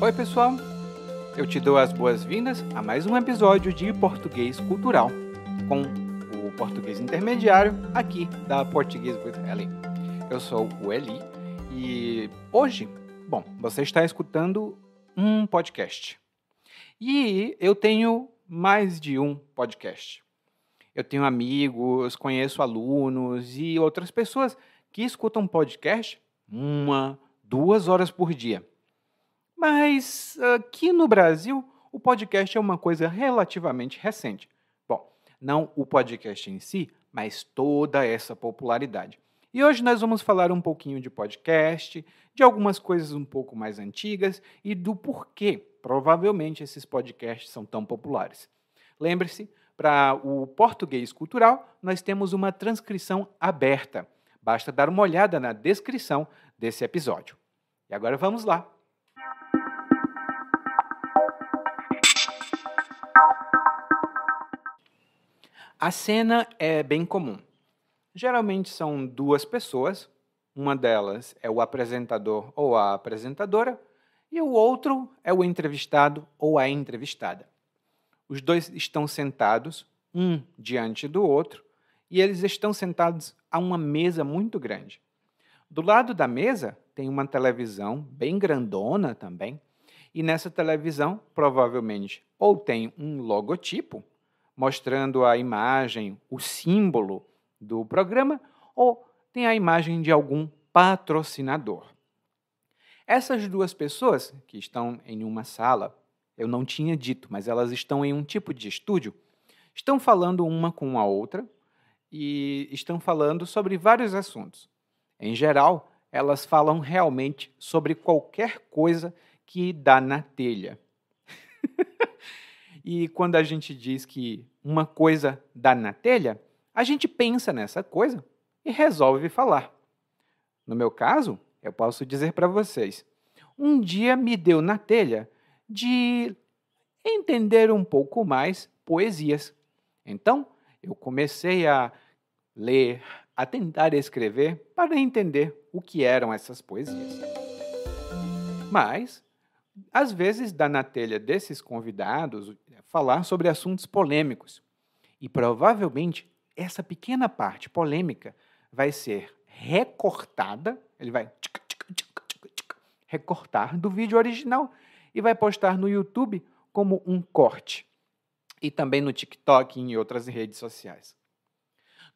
Oi, pessoal! Eu te dou as boas-vindas a mais um episódio de Português Cultural, com o português intermediário aqui da Português with Eli. Eu sou o Eli e hoje, você está escutando um podcast. E eu tenho mais de um podcast. Eu tenho amigos, conheço alunos e outras pessoas que escutam podcast 2 horas por dia. Mas aqui no Brasil, o podcast é uma coisa relativamente recente. Bom, não o podcast em si, mas toda essa popularidade. E hoje nós vamos falar um pouquinho de podcast, de algumas coisas um pouco mais antigas e do porquê, provavelmente, esses podcasts são tão populares. Lembre-se, para o Português Cultural, nós temos uma transcrição aberta. Basta dar uma olhada na descrição desse episódio. E agora vamos lá. A cena é bem comum. Geralmente são 2 pessoas, uma delas é o apresentador ou a apresentadora, e o outro é o entrevistado ou a entrevistada. Os dois estão sentados, um diante do outro, e eles estão sentados a uma mesa muito grande. Do lado da mesa tem uma televisão bem grandona também, e nessa televisão provavelmente ou tem um logotipo, mostrando a imagem, o símbolo do programa, ou tem a imagem de algum patrocinador. Essas 2 pessoas que estão em uma sala, eu não tinha dito, mas elas estão em um tipo de estúdio, estão falando uma com a outra e estão falando sobre vários assuntos. Em geral, elas falam realmente sobre qualquer coisa que dá na telha. E quando a gente diz que uma coisa dá na telha, a gente pensa nessa coisa e resolve falar. No meu caso, eu posso dizer para vocês, um dia me deu na telha de entender um pouco mais poesias. Então, eu comecei a ler, a tentar escrever para entender o que eram essas poesias. Mas às vezes dá na telha desses convidados falar sobre assuntos polêmicos. E provavelmente essa pequena parte polêmica vai ser recortada, ele vai recortar do vídeo original e vai postar no YouTube como um corte. E também no TikTok e em outras redes sociais.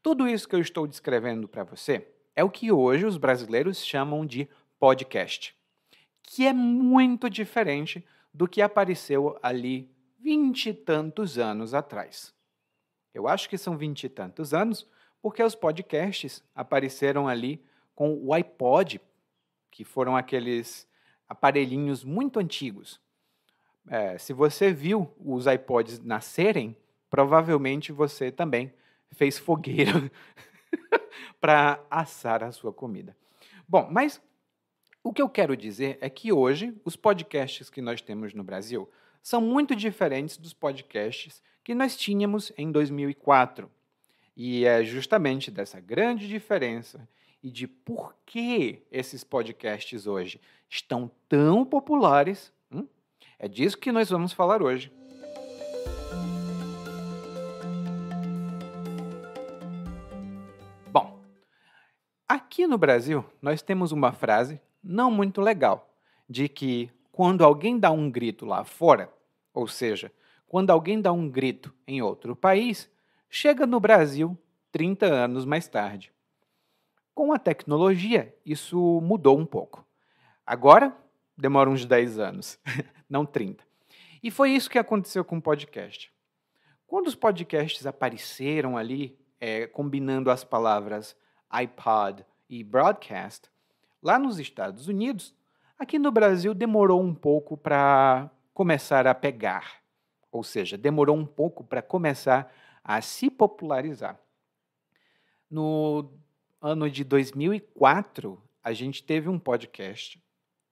Tudo isso que eu estou descrevendo para você é o que hoje os brasileiros chamam de podcast, que é muito diferente do que apareceu ali 20 e tantos anos atrás. Eu acho que são 20 e tantos anos, porque os podcasts apareceram ali com o iPod, que foram aqueles aparelhinhos muito antigos. Se você viu os iPods nascerem, provavelmente você também fez fogueira para assar a sua comida. Bom, mas o que eu quero dizer é que hoje os podcasts que nós temos no Brasil são muito diferentes dos podcasts que nós tínhamos em 2004. E é justamente dessa grande diferença e de por que esses podcasts hoje estão tão populares, é disso que nós vamos falar hoje. Bom, aqui no Brasil nós temos uma frase não muito legal, de que quando alguém dá um grito lá fora, ou seja, quando alguém dá um grito em outro país, chega no Brasil 30 anos mais tarde. Com a tecnologia, isso mudou um pouco. Agora, demora uns 10 anos, não 30. E foi isso que aconteceu com o podcast. Quando os podcasts apareceram ali, combinando as palavras iPod e broadcast, lá nos Estados Unidos, aqui no Brasil demorou um pouco para começar a pegar. Ou seja, demorou um pouco para começar a se popularizar. No ano de 2004, a gente teve um podcast.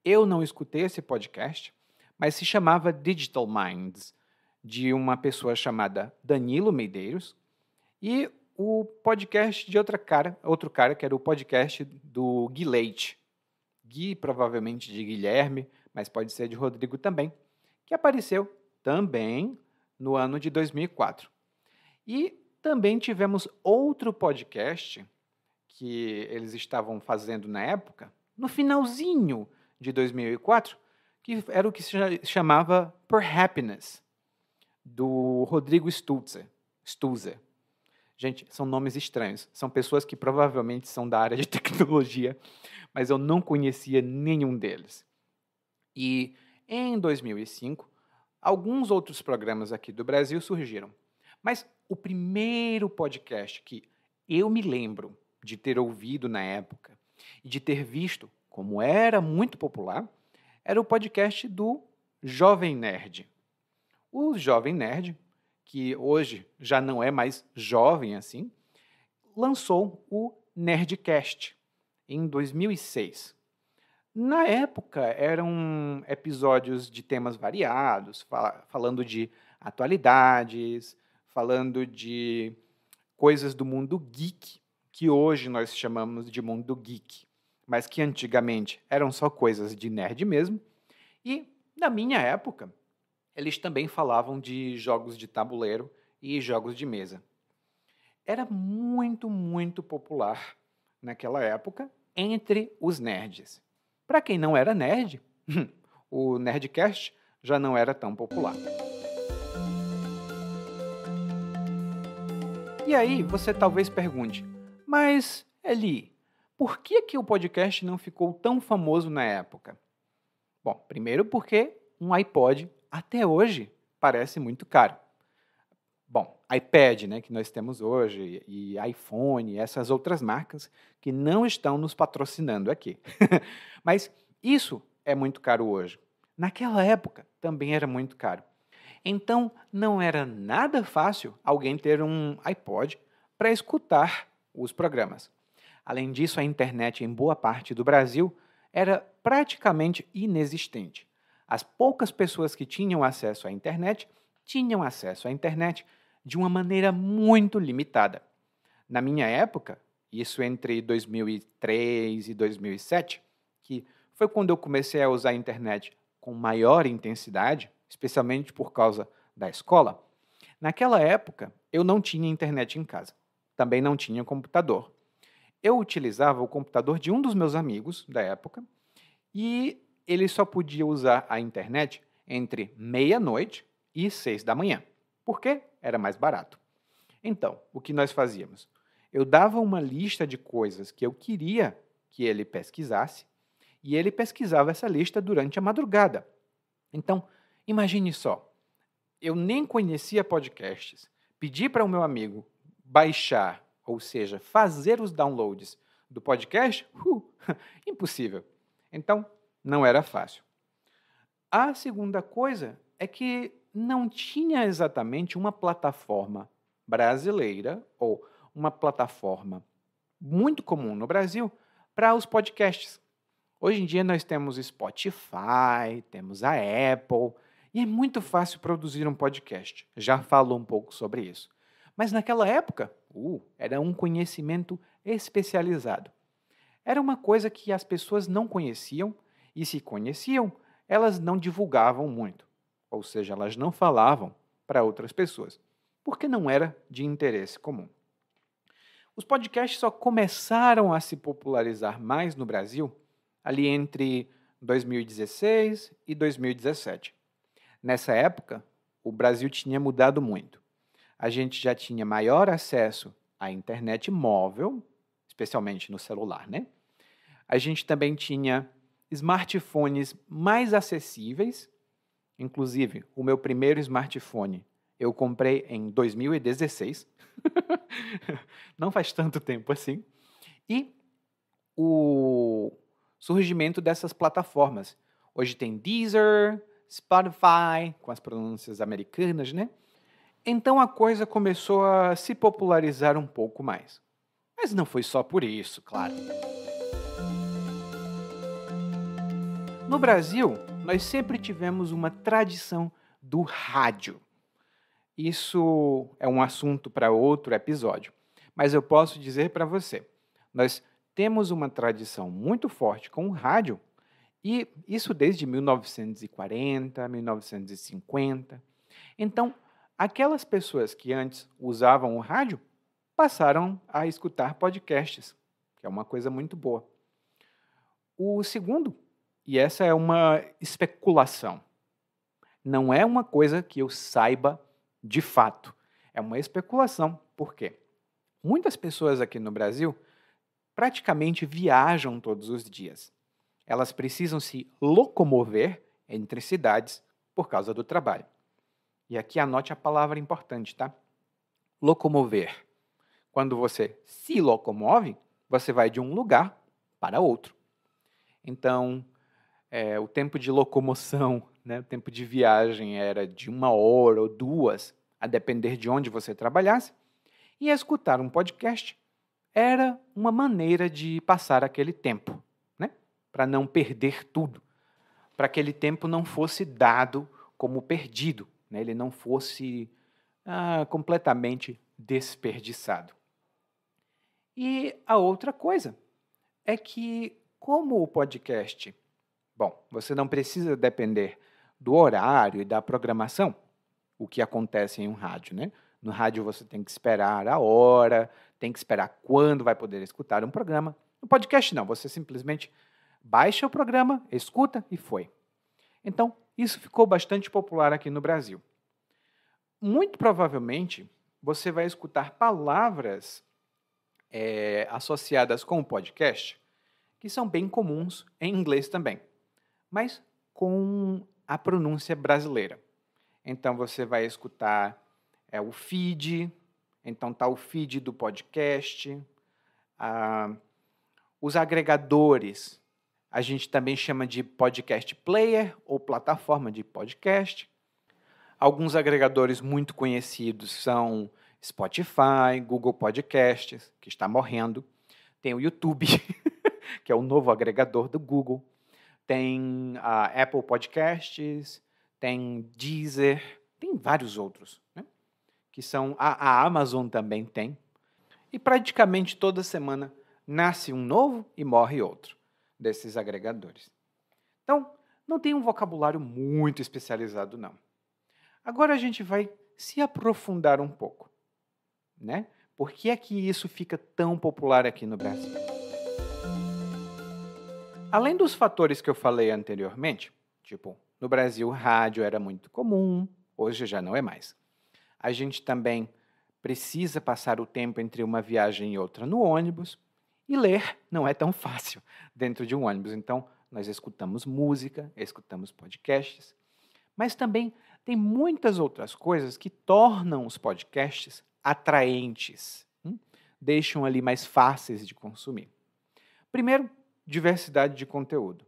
Eu não escutei esse podcast, mas se chamava Digital Minds, de uma pessoa chamada Danilo Medeiros, e o podcast de outro cara, que era o podcast do Gui Leite. Gui, provavelmente de Guilherme, mas pode ser de Rodrigo também, que apareceu também no ano de 2004. E também tivemos outro podcast que eles estavam fazendo na época, no finalzinho de 2004, que era o que se chamava Per Happiness, do Rodrigo Stulzer. Gente, são nomes estranhos. São pessoas que provavelmente são da área de tecnologia, mas eu não conhecia nenhum deles. E em 2005, alguns outros programas aqui do Brasil surgiram. Mas o primeiro podcast que eu me lembro de ter ouvido na época e de ter visto como era muito popular era o podcast do Jovem Nerd. O Jovem Nerd, que hoje já não é mais jovem assim, lançou o Nerdcast em 2006. Na época, eram episódios de temas variados, falando de atualidades, falando de coisas do mundo geek, que hoje nós chamamos de mundo geek, mas que antigamente eram só coisas de nerd mesmo. E, na minha época, eles também falavam de jogos de tabuleiro e jogos de mesa. Era muito, muito popular naquela época entre os nerds. Para quem não era nerd, o Nerdcast já não era tão popular. E aí você talvez pergunte, mas Eli, por que o podcast não ficou tão famoso na época? Bom, primeiro porque um iPod até hoje parece muito caro. Bom, iPad, né, que nós temos hoje, e iPhone, essas outras marcas que não estão nos patrocinando aqui. Mas isso é muito caro hoje. Naquela época também era muito caro. Então não era nada fácil alguém ter um iPod para escutar os programas. Além disso, a internet em boa parte do Brasil era praticamente inexistente. As poucas pessoas que tinham acesso à internet de uma maneira muito limitada. Na minha época, isso entre 2003 e 2007, que foi quando eu comecei a usar a internet com maior intensidade, especialmente por causa da escola, naquela época eu não tinha internet em casa. Também não tinha computador. Eu utilizava o computador de um dos meus amigos da época e ele só podia usar a internet entre meia-noite e 6 da manhã. Por quê? Era mais barato. Então, o que nós fazíamos? Eu dava uma lista de coisas que eu queria que ele pesquisasse e ele pesquisava essa lista durante a madrugada. Então, imagine só, eu nem conhecia podcasts, pedi para o meu amigo baixar, ou seja, fazer os downloads do podcast, impossível. Então, não era fácil. A segunda coisa é que não tinha exatamente uma plataforma brasileira ou uma plataforma muito comum no Brasil para os podcasts. Hoje em dia nós temos Spotify, temos a Apple, e é muito fácil produzir um podcast. Já falo um pouco sobre isso. Mas naquela época, era um conhecimento especializado. Era uma coisa que as pessoas não conheciam, e se conheciam, elas não divulgavam muito. Ou seja, elas não falavam para outras pessoas, porque não era de interesse comum. Os podcasts só começaram a se popularizar mais no Brasil ali entre 2016 e 2017. Nessa época, o Brasil tinha mudado muito. A gente já tinha maior acesso à internet móvel, especialmente no celular, né? A gente também tinha smartphones mais acessíveis. Inclusive, o meu primeiro smartphone eu comprei em 2016. Não faz tanto tempo assim. E o surgimento dessas plataformas. Hoje tem Deezer, Spotify, com as pronúncias americanas, né? Então a coisa começou a se popularizar um pouco mais. Mas não foi só por isso, claro. No Brasil, nós sempre tivemos uma tradição do rádio. Isso é um assunto para outro episódio. Mas eu posso dizer para você, nós temos uma tradição muito forte com o rádio, e isso desde 1940, 1950. Então, aquelas pessoas que antes usavam o rádio passaram a escutar podcasts, que é uma coisa muito boa. O segundo, e essa é uma especulação, não é uma coisa que eu saiba de fato, é uma especulação. Por quê? Muitas pessoas aqui no Brasil praticamente viajam todos os dias. Elas precisam se locomover entre cidades por causa do trabalho. E aqui anote a palavra importante, tá? Locomover. Quando você se locomove, você vai de um lugar para outro. Então, o tempo de locomoção, né, o tempo de viagem era de 1 hora ou 2, a depender de onde você trabalhasse, e escutar um podcast era uma maneira de passar aquele tempo, né, para não perder tudo, para que aquele tempo não fosse dado como perdido, né, ele não fosse completamente desperdiçado. E a outra coisa é que, como o podcast, bom, você não precisa depender do horário e da programação, o que acontece em um rádio, né? No rádio você tem que esperar a hora, tem que esperar quando vai poder escutar um programa. No podcast não, você simplesmente baixa o programa, escuta e foi. Então, isso ficou bastante popular aqui no Brasil. Muito provavelmente, você vai escutar palavras associadas com o podcast que são bem comuns em inglês também, mas com a pronúncia brasileira. Então, você vai escutar o feed, então está o feed do podcast, os agregadores, a gente também chama de podcast player ou plataforma de podcast. Alguns agregadores muito conhecidos são Spotify, Google Podcasts, que está morrendo. Tem o YouTube, que é o novo agregador do Google. Tem a Apple Podcasts, tem Deezer, tem vários outros, né? Que são a Amazon também tem. E praticamente toda semana nasce um novo e morre outro desses agregadores. Então, não tem um vocabulário muito especializado, não. Agora a gente vai se aprofundar um pouco, né? Por que é que isso fica tão popular aqui no Brasil? Além dos fatores que eu falei anteriormente, tipo, no Brasil rádio era muito comum, hoje já não é mais. A gente também precisa passar o tempo entre uma viagem e outra no ônibus, e ler não é tão fácil dentro de um ônibus. Então, nós escutamos música, escutamos podcasts, mas também tem muitas outras coisas que tornam os podcasts atraentes, deixam ali mais fáceis de consumir. Primeiro, diversidade de conteúdo.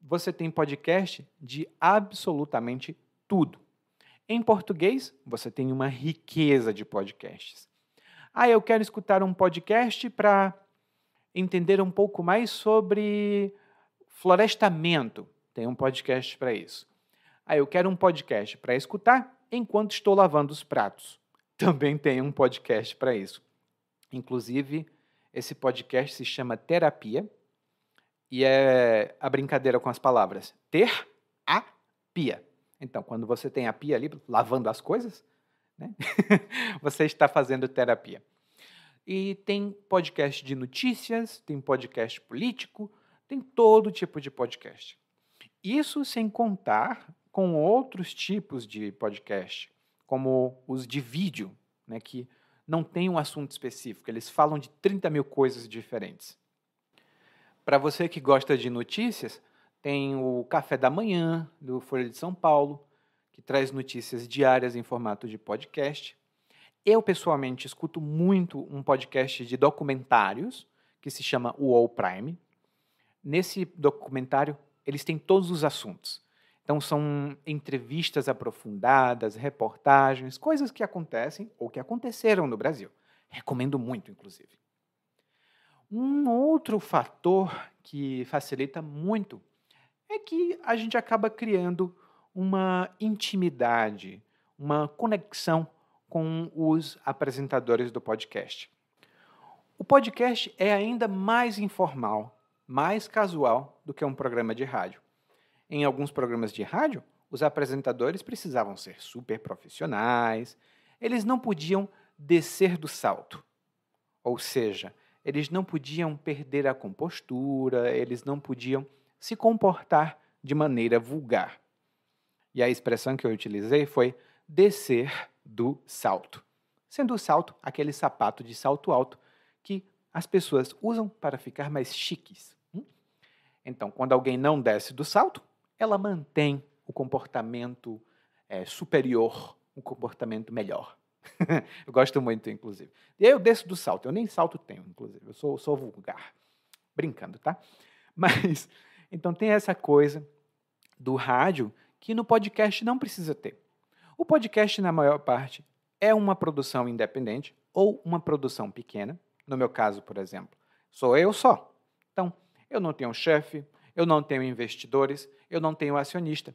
Você tem podcast de absolutamente tudo. Em português, você tem uma riqueza de podcasts. Eu quero escutar um podcast para entender um pouco mais sobre florestamento. Tem um podcast para isso. Eu quero um podcast para escutar enquanto estou lavando os pratos. Também tem um podcast para isso. Inclusive, esse podcast se chama Terapia e é a brincadeira com as palavras ter a pia. Então, quando você tem a pia ali, lavando as coisas, né? Você está fazendo terapia. E tem podcast de notícias, tem podcast político, tem todo tipo de podcast. Isso sem contar com outros tipos de podcast, como os de vídeo, né, que não tem um assunto específico, eles falam de 30 mil coisas diferentes. Para você que gosta de notícias, tem o Café da Manhã, do Folha de São Paulo, que traz notícias diárias em formato de podcast. Eu, pessoalmente, escuto muito um podcast de documentários, que se chama UOL Prime. Nesse documentário, eles têm todos os assuntos. Então, são entrevistas aprofundadas, reportagens, coisas que acontecem ou que aconteceram no Brasil. Recomendo muito, inclusive. Um outro fator que facilita muito é que a gente acaba criando uma intimidade, uma conexão com os apresentadores do podcast. O podcast é ainda mais informal, mais casual do que um programa de rádio. Em alguns programas de rádio, os apresentadores precisavam ser super profissionais, eles não podiam descer do salto. Ou seja, eles não podiam perder a compostura, eles não podiam se comportar de maneira vulgar. E a expressão que eu utilizei foi descer do salto. Sendo o salto aquele sapato de salto alto que as pessoas usam para ficar mais chiques. Então, quando alguém não desce do salto, ela mantém o comportamento superior, um comportamento melhor. Eu gosto muito, inclusive. Eu desço do salto, eu nem salto tenho, inclusive. Eu sou vulgar. Brincando, tá? Mas, então tem essa coisa do rádio que no podcast não precisa ter. O podcast, na maior parte, é uma produção independente ou uma produção pequena. No meu caso, por exemplo, sou eu só. Então, eu não tenho chefe, eu não tenho investidores, eu não tenho acionista.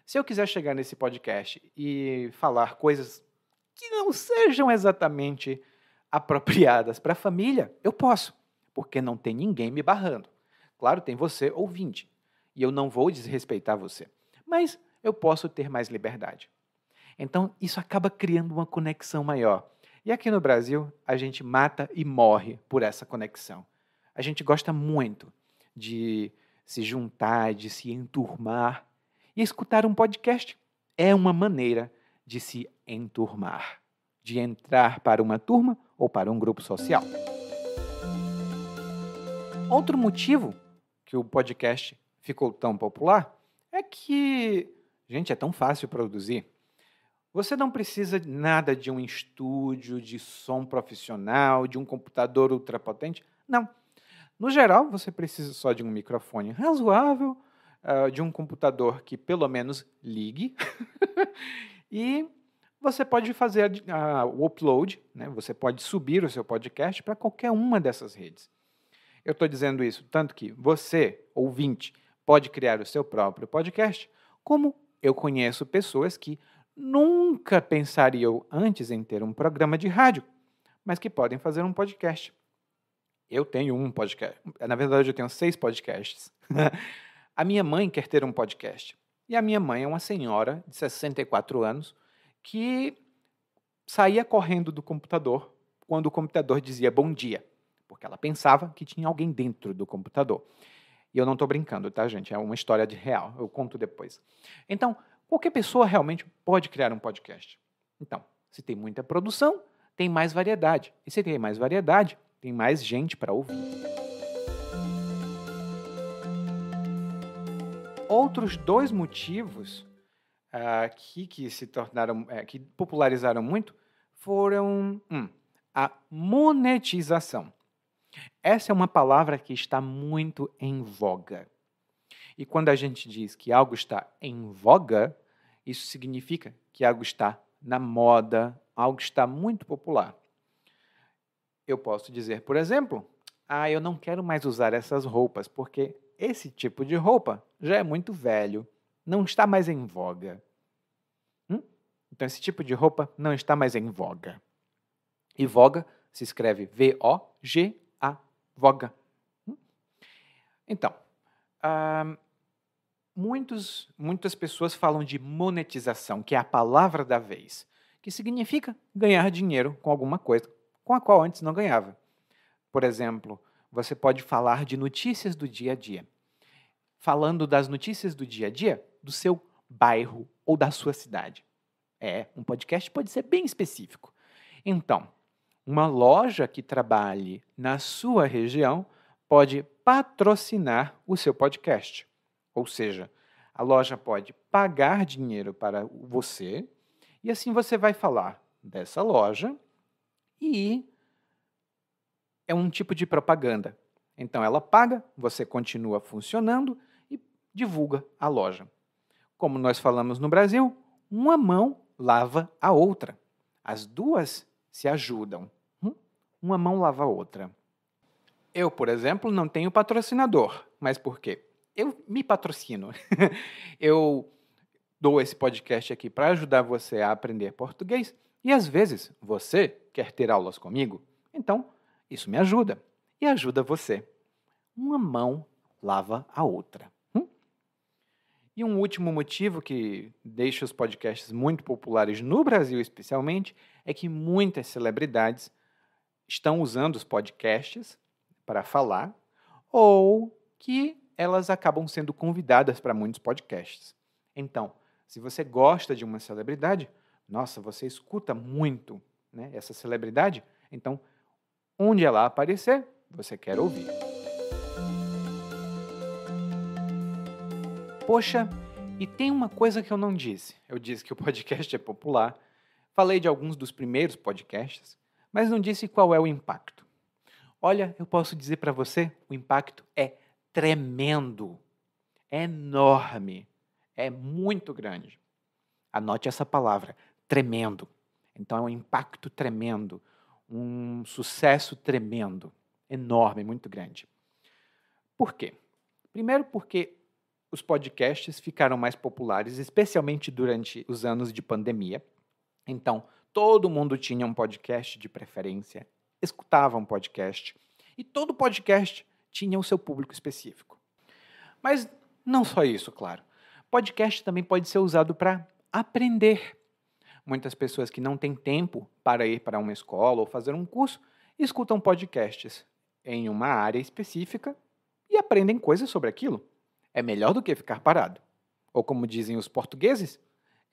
Se eu quiser chegar nesse podcast e falar coisas que não sejam exatamente apropriadas para a família, eu posso, porque não tem ninguém me barrando. Claro, tem você, ouvinte, e eu não vou desrespeitar você, mas eu posso ter mais liberdade. Então, isso acaba criando uma conexão maior. E aqui no Brasil, a gente mata e morre por essa conexão. A gente gosta muito de se juntar, de se enturmar. E escutar um podcast é uma maneira de se enturmar, de entrar para uma turma ou para um grupo social. Outro motivo que o podcast ficou tão popular é que, gente, é tão fácil produzir. Você não precisa de nada de um estúdio, de som profissional, de um computador ultrapotente. Não. No geral, você precisa só de um microfone razoável, de um computador que pelo menos ligue, e você pode fazer o upload, né? Você pode subir o seu podcast para qualquer uma dessas redes. Eu estou dizendo isso tanto que você, ouvinte, pode criar o seu próprio podcast, como eu conheço pessoas que nunca pensariam antes em ter um programa de rádio, mas que podem fazer um podcast. Eu tenho um podcast. Na verdade, eu tenho 6 podcasts. A minha mãe quer ter um podcast. E a minha mãe é uma senhora de 64 anos que saía correndo do computador quando o computador dizia bom dia, porque ela pensava que tinha alguém dentro do computador. E eu não estou brincando, tá, gente? É uma história de real. Eu conto depois. Então, qualquer pessoa realmente pode criar um podcast. Então, se tem muita produção, tem mais variedade. E se tem mais variedade, tem mais gente para ouvir. Outros 2 motivos que se tornaram, que popularizaram muito, foram a monetização. Essa é uma palavra que está muito em voga. E quando a gente diz que algo está em voga, isso significa que algo está na moda, algo está muito popular. Eu posso dizer, por exemplo, eu não quero mais usar essas roupas, porque esse tipo de roupa já é muito velho, não está mais em voga. Então, esse tipo de roupa não está mais em voga. E voga se escreve V-O-G-A, voga. Então, muitas pessoas falam de monetização, que é a palavra da vez, que significa ganhar dinheiro com alguma coisa com a qual antes não ganhava. Por exemplo, você pode falar de notícias do dia a dia. Falando das notícias do dia a dia do seu bairro ou da sua cidade. Um podcast pode ser bem específico. Então, uma loja que trabalhe na sua região pode patrocinar o seu podcast. Ou seja, a loja pode pagar dinheiro para você e assim você vai falar dessa loja e é um tipo de propaganda. Então, ela paga, você continua funcionando e divulga a loja. Como nós falamos no Brasil, uma mão lava a outra. As duas se ajudam. Uma mão lava a outra. Eu, por exemplo, não tenho patrocinador. Mas por quê? Eu me patrocino. Eu dou esse podcast aqui para ajudar você a aprender português e, às vezes, você quer ter aulas comigo. Então, Isso me ajuda e ajuda você. Uma mão lava a outra. E um último motivo que deixa os podcasts muito populares no Brasil, especialmente, é que muitas celebridades estão usando os podcasts para falar ou que elas acabam sendo convidadas para muitos podcasts. Então, se você gosta de uma celebridade, nossa, você escuta muito, né, essa celebridade, então, onde ela aparecer, você quer ouvir. Poxa, e tem uma coisa que eu não disse. Eu disse que o podcast é popular, falei de alguns dos primeiros podcasts, mas não disse qual é o impacto. Olha, eu posso dizer para você, o impacto é tremendo, é enorme, é muito grande. Anote essa palavra, tremendo. Então é um impacto tremendo, um sucesso tremendo, enorme, muito grande. Por quê? Primeiro porque os podcasts ficaram mais populares, especialmente durante os anos de pandemia. Então, todo mundo tinha um podcast de preferência, escutava um podcast, e todo podcast tinha o seu público específico. Mas não só isso, claro. Podcast também pode ser usado para aprender. Muitas pessoas que não têm tempo para ir para uma escola ou fazer um curso, escutam podcasts em uma área específica e aprendem coisas sobre aquilo. É melhor do que ficar parado. Ou como dizem os portugueses,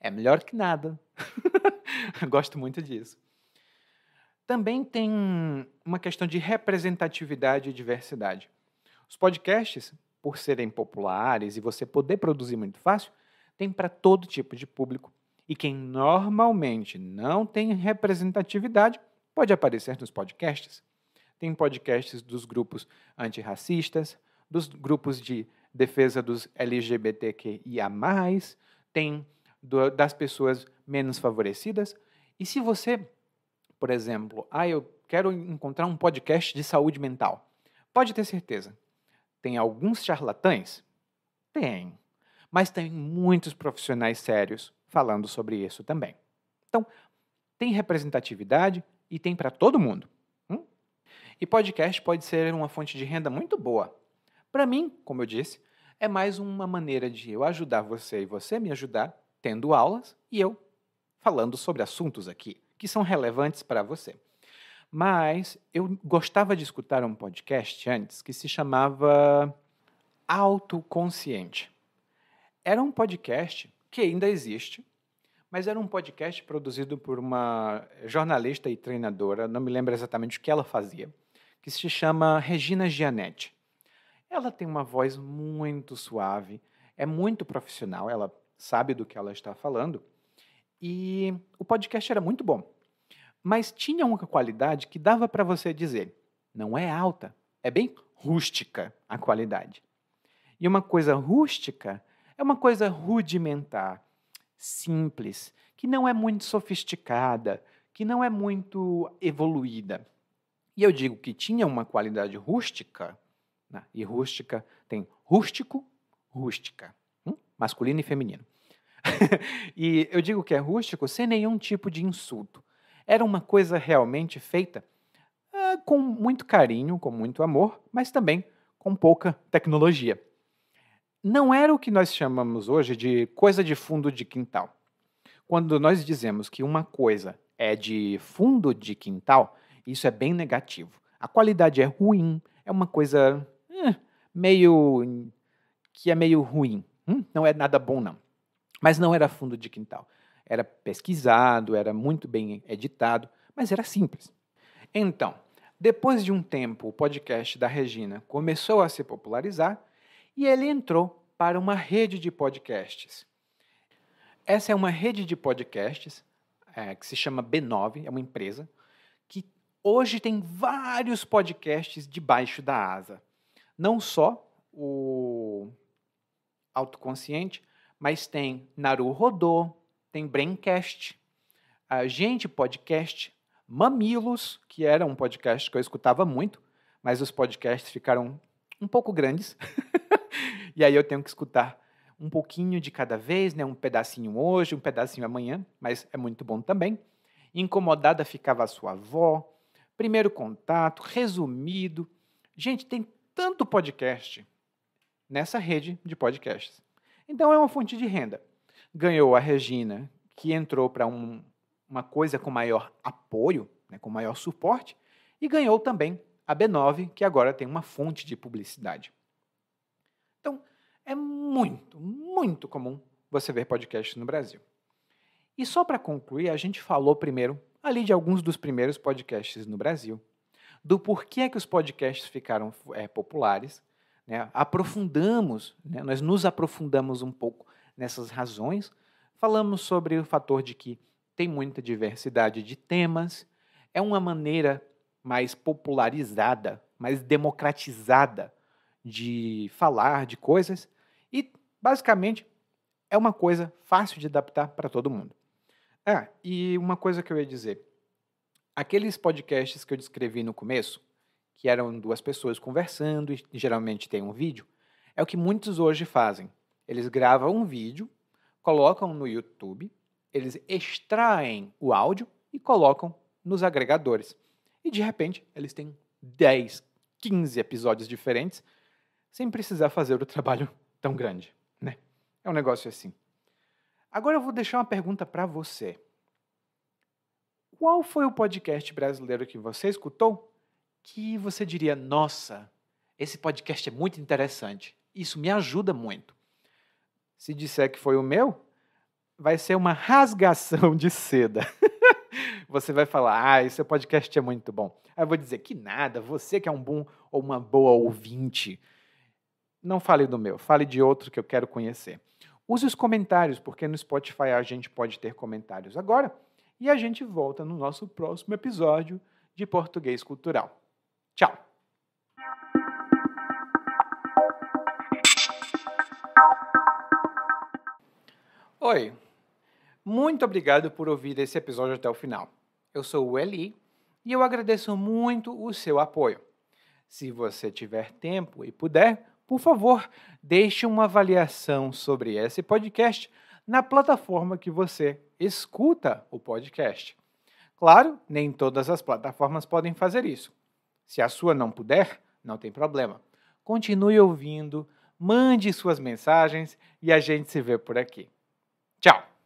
é melhor que nada. Gosto muito disso. Também tem uma questão de representatividade e diversidade. Os podcasts, por serem populares e você poder produzir muito fácil, tem para todo tipo de público. E quem normalmente não tem representatividade pode aparecer nos podcasts. Tem podcasts dos grupos antirracistas, dos grupos de defesa dos LGBTQIA+, tem das pessoas menos favorecidas. E se você, por exemplo, eu quero encontrar um podcast de saúde mental, pode ter certeza. Tem alguns charlatães? Tem. Mas tem muitos profissionais sérios falando sobre isso também. Então, tem representatividade e tem para todo mundo. E podcast pode ser uma fonte de renda muito boa. Para mim, como eu disse, é mais uma maneira de eu ajudar você e você me ajudar, tendo aulas e eu falando sobre assuntos aqui que são relevantes para você. Mas eu gostava de escutar um podcast antes que se chamava Autoconsciente. Era um podcast que ainda existe, mas era um podcast produzido por uma jornalista e treinadora, não me lembro exatamente o que ela fazia, que se chama Regina Gianetti. Ela tem uma voz muito suave, é muito profissional, ela sabe do que ela está falando, e o podcast era muito bom. Mas tinha uma qualidade que dava para você dizer, não é alta, é bem rústica a qualidade. E uma coisa rústica é uma coisa rudimentar, simples, que não é muito sofisticada, que não é muito evoluída. E eu digo que tinha uma qualidade rústica, né? E rústica tem rústico, rústica, masculino e feminino. E eu digo que é rústico sem nenhum tipo de insulto. Era uma coisa realmente feita com muito carinho, com muito amor, mas também com pouca tecnologia. Não era o que nós chamamos hoje de coisa de fundo de quintal. Quando nós dizemos que uma coisa é de fundo de quintal, isso é bem negativo. A qualidade é ruim, é uma coisa que é meio ruim. Não é nada bom, não. Mas não era fundo de quintal. Era pesquisado, era muito bem editado, mas era simples. Então, depois de um tempo, o podcast da Regina começou a se popularizar e ele entrou para uma rede de podcasts. Essa é uma rede de podcasts que se chama B9, é uma empresa, que hoje tem vários podcasts debaixo da asa. Não só o Autoconsciente, mas tem Naruhodô, tem Braincast, a Gente Podcast, Mamilos, que era um podcast que eu escutava muito, mas os podcasts ficaram um pouco grandes. E aí eu tenho que escutar um pouquinho de cada vez, né? Um pedacinho hoje, um pedacinho amanhã, mas é muito bom também. Incomodada ficava a sua avó, Primeiro Contato, Resumido. Gente, tem tanto podcast nessa rede de podcasts. Então é uma fonte de renda. Ganhou a Regina, que entrou para uma coisa com maior apoio, né, com maior suporte, e ganhou também a B9, que agora tem uma fonte de publicidade. Então, é muito, muito comum você ver podcasts no Brasil. E só para concluir, a gente falou primeiro, ali de alguns dos primeiros podcasts no Brasil, do porquê que os podcasts ficaram populares, né? Aprofundamos, né? Nós nos aprofundamos um pouco nessas razões, falamos sobre o fator de que tem muita diversidade de temas, é uma maneira mais popularizada, mais democratizada de falar de coisas e, basicamente, é uma coisa fácil de adaptar para todo mundo. E uma coisa que eu ia dizer, aqueles podcasts que eu descrevi no começo, que eram duas pessoas conversando e geralmente tem um vídeo, é o que muitos hoje fazem. Eles gravam um vídeo, colocam no YouTube, eles extraem o áudio e colocam nos agregadores. E de repente, eles têm 10, 15 episódios diferentes, sem precisar fazer o trabalho tão grande, né? É um negócio assim. Agora eu vou deixar uma pergunta para você. Qual foi o podcast brasileiro que você escutou que você diria, nossa, esse podcast é muito interessante, isso me ajuda muito? Se disser que foi o meu, vai ser uma rasgação de seda. Você vai falar, esse podcast é muito bom. Aí eu vou dizer, que nada, você que é um bom ou uma boa ouvinte. Não fale do meu, fale de outro que eu quero conhecer. Use os comentários, porque no Spotify a gente pode ter comentários agora. E a gente volta no nosso próximo episódio de Português Cultural. Tchau! Oi! Muito obrigado por ouvir esse episódio até o final. Eu sou o Eli e eu agradeço muito o seu apoio. Se você tiver tempo e puder, por favor, deixe uma avaliação sobre esse podcast na plataforma que você escuta o podcast. Claro, nem todas as plataformas podem fazer isso. Se a sua não puder, não tem problema. Continue ouvindo, mande suas mensagens e a gente se vê por aqui. Tchau!